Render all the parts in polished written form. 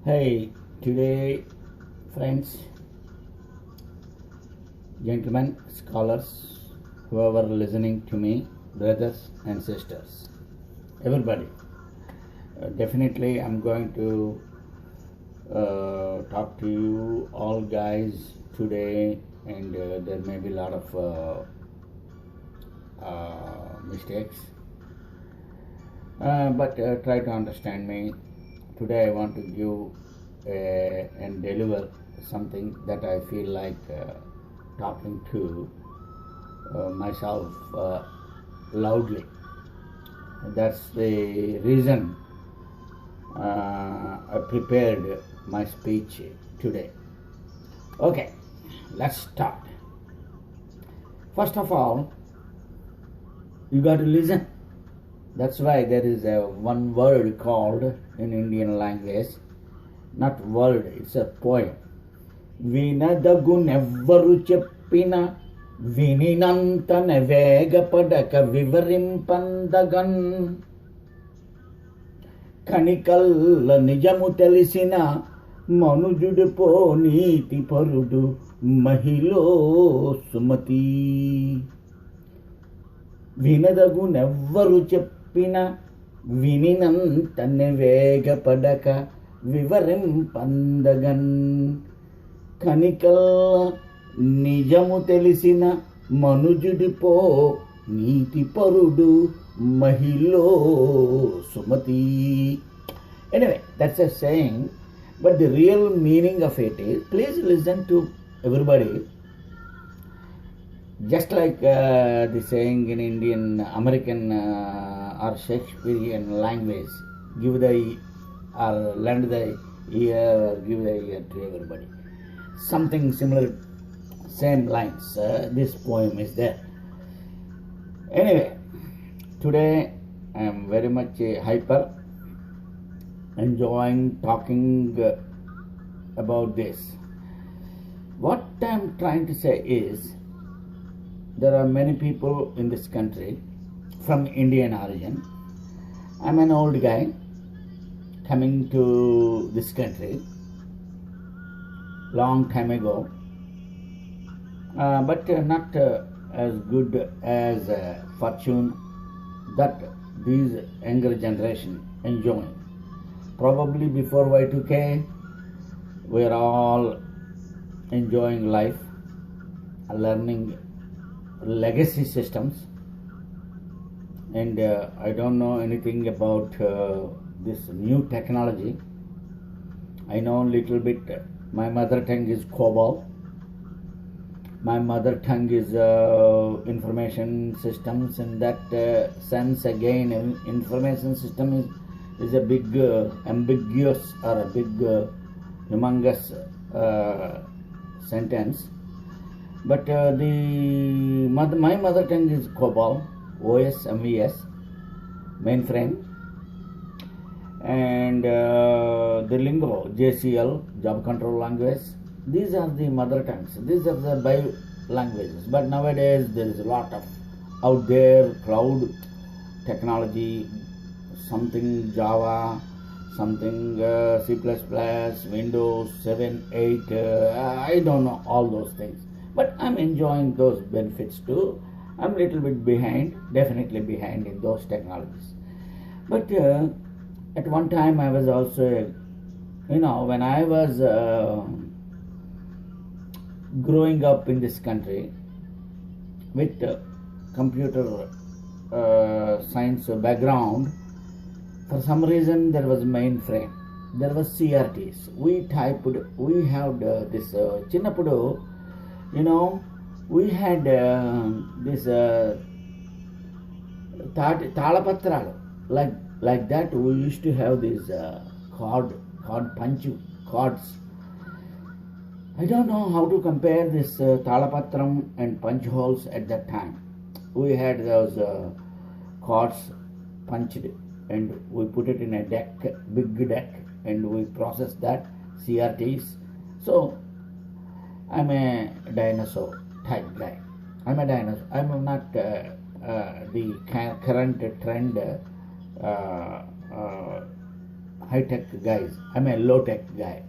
Hey, today, friends, gentlemen, scholars, whoever listening to me, brothers and sisters, everybody, definitely I'm going to talk to you all guys today, and there may be a lot of mistakes, but try to understand me. Today, I want to give and deliver something that I feel like talking to myself loudly. That's the reason I prepared my speech today. Okay, let's start. First of all, you got to listen. That's why there is a one word called in Indian language, not word, it's a poem. వినదగునెవ్వరు చెప్పిన వినినంతన వేగపడక వివరింపందగన్ కనికల్ల నిజము తెలిసిన మనుజుడు పో నీతి పరుడు మహిళో సుమతి. వినదగునెవ్వరు చెప్పిన వినినంతన వేగపడక వివరింపందగన్ కనికల్ నిజము తెలిసిన మనుజుడిపో నీతి పరుడు మహిళో Sumathi. Anyway, that's a saying, but the real meaning of it is, please listen to everybody. Just like the saying in Indian, American or Shakespearean language, give the or lend the ear or give the ear to everybody. Something similar, same lines. This poem is there. Anyway, today I am very much hyper, enjoying talking about this. What I am trying to say is, there are many people in this country from Indian origin. I'm an old guy coming to this country long time ago, but not as good as fortune that these younger generation enjoying. Probably before Y2K, we are all enjoying life, learning legacy systems, and I don't know anything about this new technology. I know a little bit. My mother tongue is COBOL. My mother tongue is information systems. In that sense, again, information system is a big ambiguous or a big humongous sentence. But my mother tongue is COBOL, OS, MVS, mainframe, and the lingo, JCL, job control language. These are the mother tongues. These are the bio languages. But nowadays there is a lot of out there cloud technology, something Java, something C++, Windows 7, 8. I don't know all those things. But I'm enjoying those benefits too. I'm a little bit behind, definitely behind in those technologies. But at one time I was also, when I was growing up in this country with computer science background, for some reason there was mainframe, there was CRTs. We had this Chinnapudu, we had this Talapatralu, like that. We used to have these cord punch cords. I don't know how to compare this Talapatram and punch holes at that time. We had those cords punched and we put it in a deck, big deck, and we processed that, CRTs. So I'm a dinosaur type guy. I'm a dinosaur. I'm not the current trend high-tech guys. I'm a low-tech guy.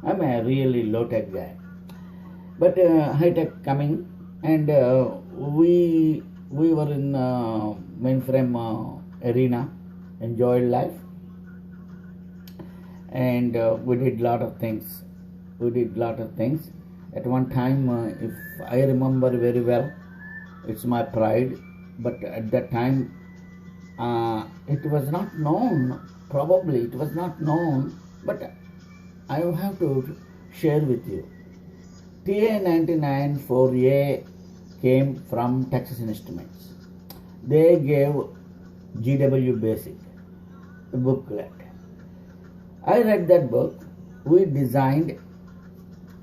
I'm a really low-tech guy. But high-tech coming, and we were in mainframe arena, enjoyed life, and we did lot of things. At one time, if I remember very well, it's my pride. But at that time, it was not known. Probably it was not known. But I have to share with you. TA99 4A came from Texas Instruments. They gave GW Basic, a booklet. I read that book. We designed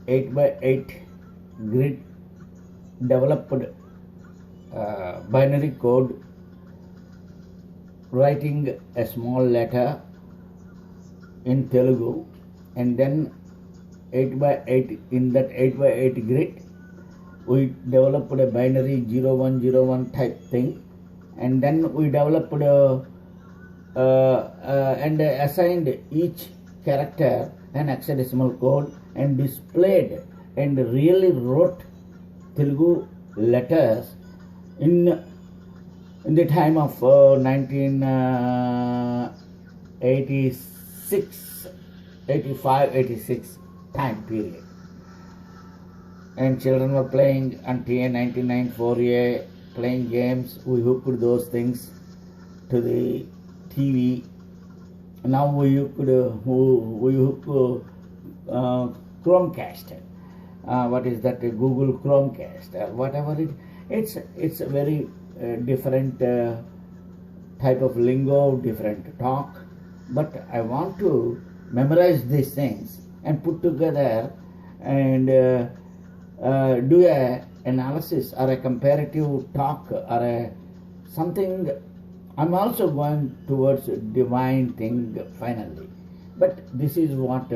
8x8 grid, developed binary code, writing a small letter in Telugu, and then 8x8, in that 8x8 grid we developed a binary 0101 type thing, and then we developed and assigned each character an hexadecimal code and displayed and really wrote Telugu letters in the time of 1986, 85, 86 time period. And children were playing on TA99 4A, playing games. We hooked those things to the TV. Now we hook Chromecast. What is that? Google Chromecast. Whatever it's a very different type of lingo, different talk. But I want to memorize these things and put together and do a analysis or a comparative talk or a something. I'm also going towards divine thing finally. But this is what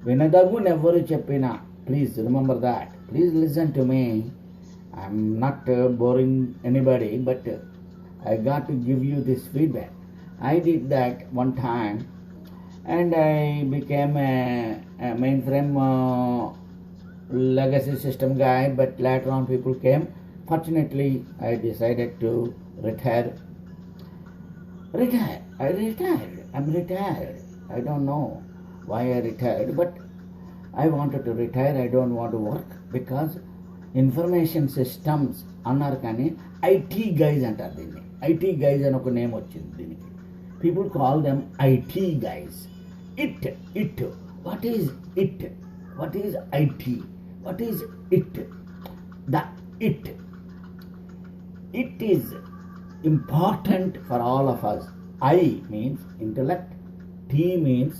Vinadagu never cheppina. Please remember that. Please listen to me. I'm not boring anybody, but I got to give you this feedback. I did that one time, and I became a mainframe legacy system guy, but later on people came. Fortunately, I decided to retire. I'm retired. I don't know why I retired, but I wanted to retire. I don't want to work because information systems అన్నారు కానీ IT guys అంటారు దీన్ని. IT guys అని ఒక name వచ్చింది దీనికి. People call them IT guys. It. What is it? What is IT? What is it? The it. It is important for all of us. I means intellect. T means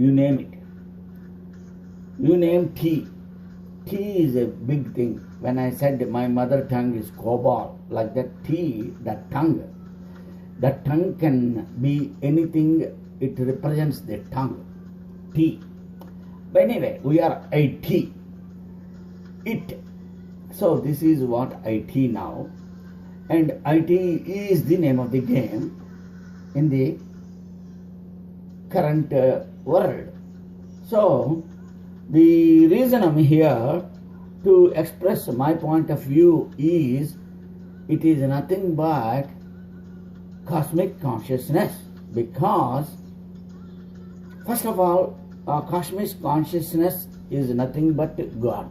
you name it. You name T. T is a big thing. When I said my mother tongue is COBOL, like that T, that tongue can be anything. It represents the tongue. T. But anyway, we are IT. It. So this is what IT now. And IT is the name of the game in the current world. So the reason I'm here to express my point of view is it is nothing but cosmic consciousness, because first of all, cosmic consciousness is nothing but God.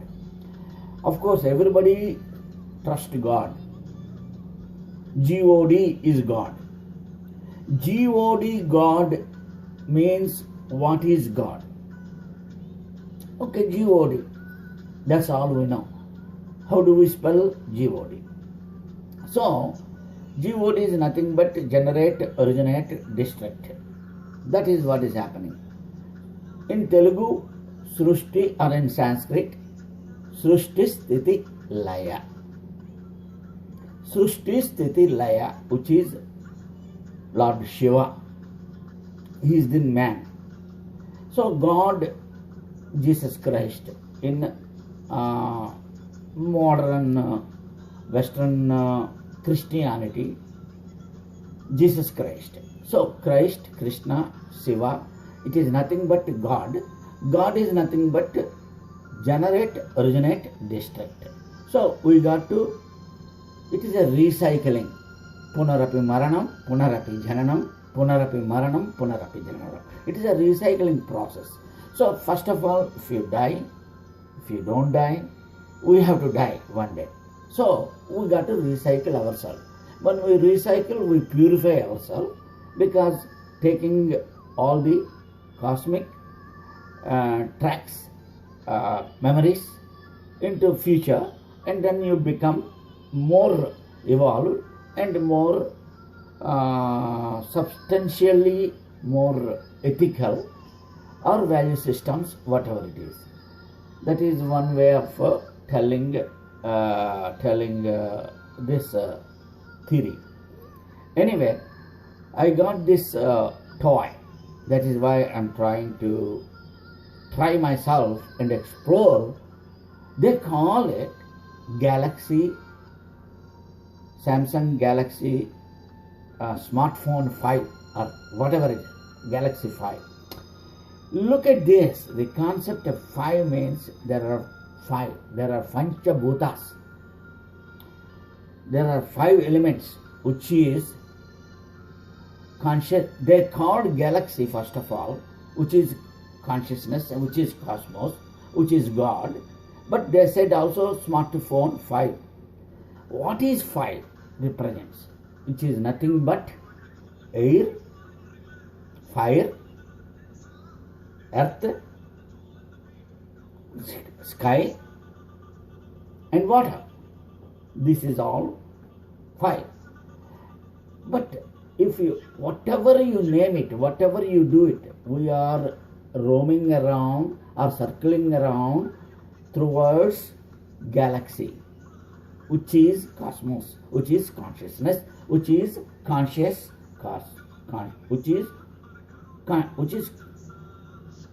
Of course, everybody trusts God. God is God. God means what is God? Okay, God. That's all we know. How do we spell God? So, God is nothing but generate, originate, destruct. That is what is happening. In Telugu, Srushti, or in Sanskrit, Srushti Sthiti Laya. Srushti Sthiti Laya, which is Lord Shiva. He is the man. So God, Jesus Christ, in modern Western Christianity, Jesus Christ. So Christ, Krishna, Shiva, it is nothing but God. God is nothing but generate, originate, destruct. So we got to, it is a recycling. Punarapi maranam, punarapi jananam, punarapi maranam, punarapi jananam. It is a recycling process. So first of all, if you die, if you don't die, we have to die one day. So we got to recycle ourselves. When we recycle, we purify ourselves, because taking all the cosmic tracks, memories into future, and then you become more evolved and more substantially more ethical, or value systems, whatever it is. That is one way of telling this theory. Anyway, I got this toy. That is why I'm trying to try myself and explore. They call it Galaxy, Samsung Galaxy smartphone 5 or whatever it is, Galaxy 5. Look at this. The concept of 5 means there are 5. There are Panchabhutas. There are 5 elements, which is conscious. They called galaxy first of all, which is consciousness, and which is cosmos, which is God. But they said also smartphone 5. What is 5 represents? Which is nothing but air, fire, earth, sky, and water. This is all 5. But if you, whatever you name it, whatever you do it, we are roaming around or circling around towards galaxy, which is cosmos, which is consciousness, which is conscious, which is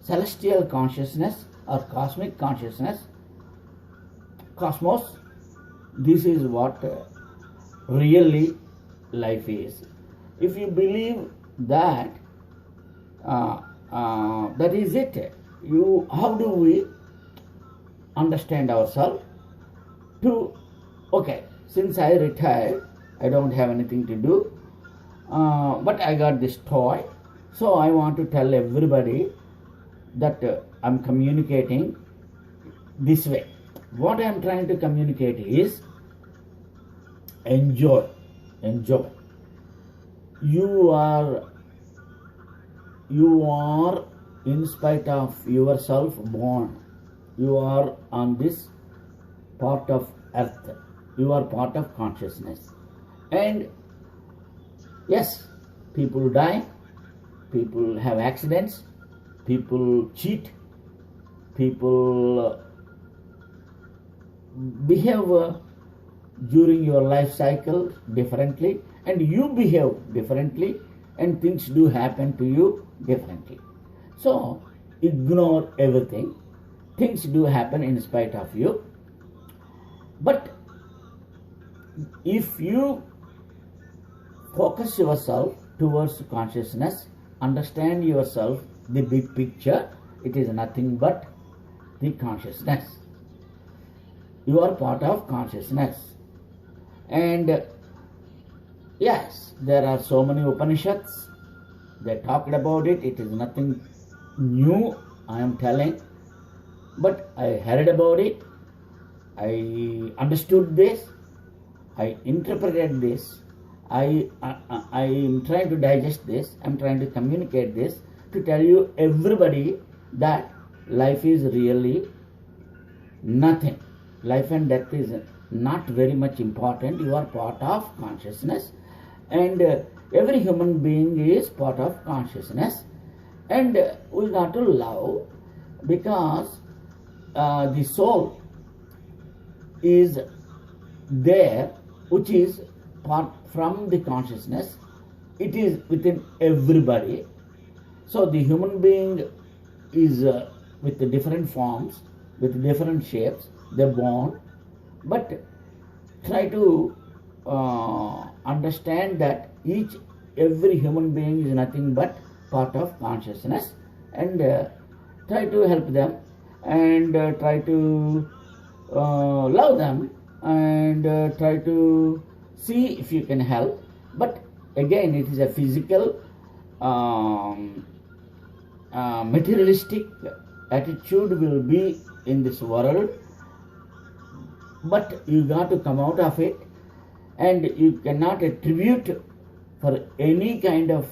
celestial consciousness or cosmic consciousness, cosmos. This is what really life is. If you believe that, that is it. How do we understand ourselves? Okay, since I retired, I don't have anything to do, but I got this toy, so I want to tell everybody that I'm communicating this way. What I'm trying to communicate is enjoy. You are, in spite of yourself, born. You are on this part of earth. You are part of consciousness. And yes, people die, people have accidents, people cheat, people behave during your life cycle differently, and you behave differently, and things do happen to you differently. So ignore everything. Things do happen in spite of you. But if you focus yourself towards consciousness, understand yourself, the big picture, it is nothing but the consciousness. You are part of consciousness. And yes, there are so many Upanishads. They talked about it. It is nothing new, I am telling. But I heard about it. I understood this. I interpreted this. I am trying to digest this. I am trying to communicate this to tell you, everybody, that life is really nothing. Life and death is not very much important. You are part of consciousness, and every human being is part of consciousness, and we got to love, because the soul is there, which is part from the consciousness. It is within everybody. So the human being is with the different forms, with different shapes. They're born, but try to understand that each every human being is nothing but part of consciousness, and try to help them, and try to love them, and try to see if you can help. But again, it is a physical, materialistic attitude will be in this world, but you got to come out of it, and you cannot attribute for any kind of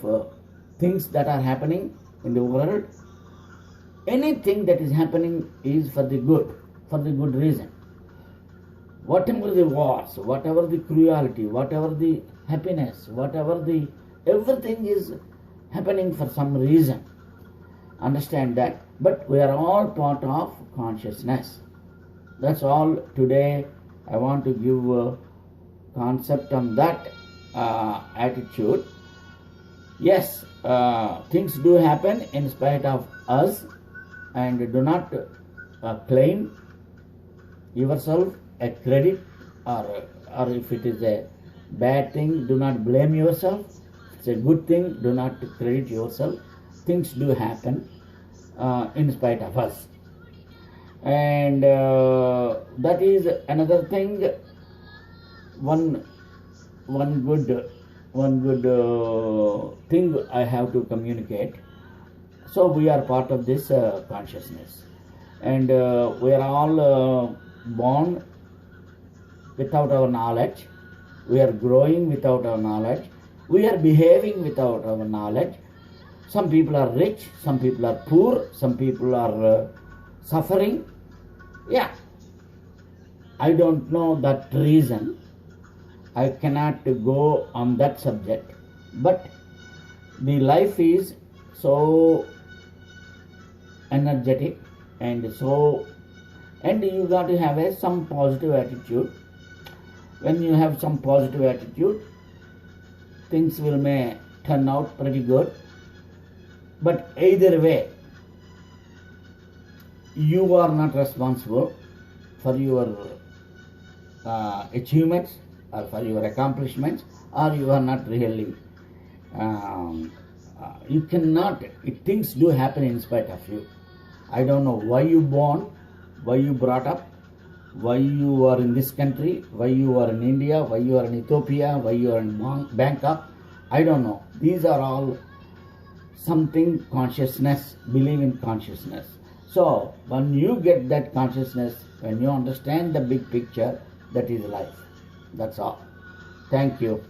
things that are happening in the world. Anything that is happening is for the good reason. Whatever the wars, whatever the cruelty, whatever the happiness, everything is happening for some reason. Understand that. But we are all part of consciousness. That's all today. I want to give a concept on that attitude. Yes, things do happen in spite of us, and do not claim yourself a credit, or if it is a bad thing, do not blame yourself. If it's a good thing, do not credit yourself. Things do happen in spite of us, and that is another thing. One good thing I have to communicate. So we are part of this consciousness, and we are all born without our knowledge. We are growing without our knowledge. We are behaving without our knowledge. Some people are rich, some people are poor, some people are suffering. Yeah, I don't know that reason. I cannot go on that subject. But the life is so energetic, and you got to have some positive attitude. When you have some positive attitude, things may turn out pretty good. But either way, you are not responsible for your achievements or for your accomplishments, or you are not really, you cannot, things do happen in spite of you. I don't know why you born, why you brought up, why you are in this country, why you are in India, why you are in Ethiopia, why you are in Bangkok. I don't know. These are all something consciousness, believe in consciousness. So when you get that consciousness, when you understand the big picture, that is life. That's all. Thank you.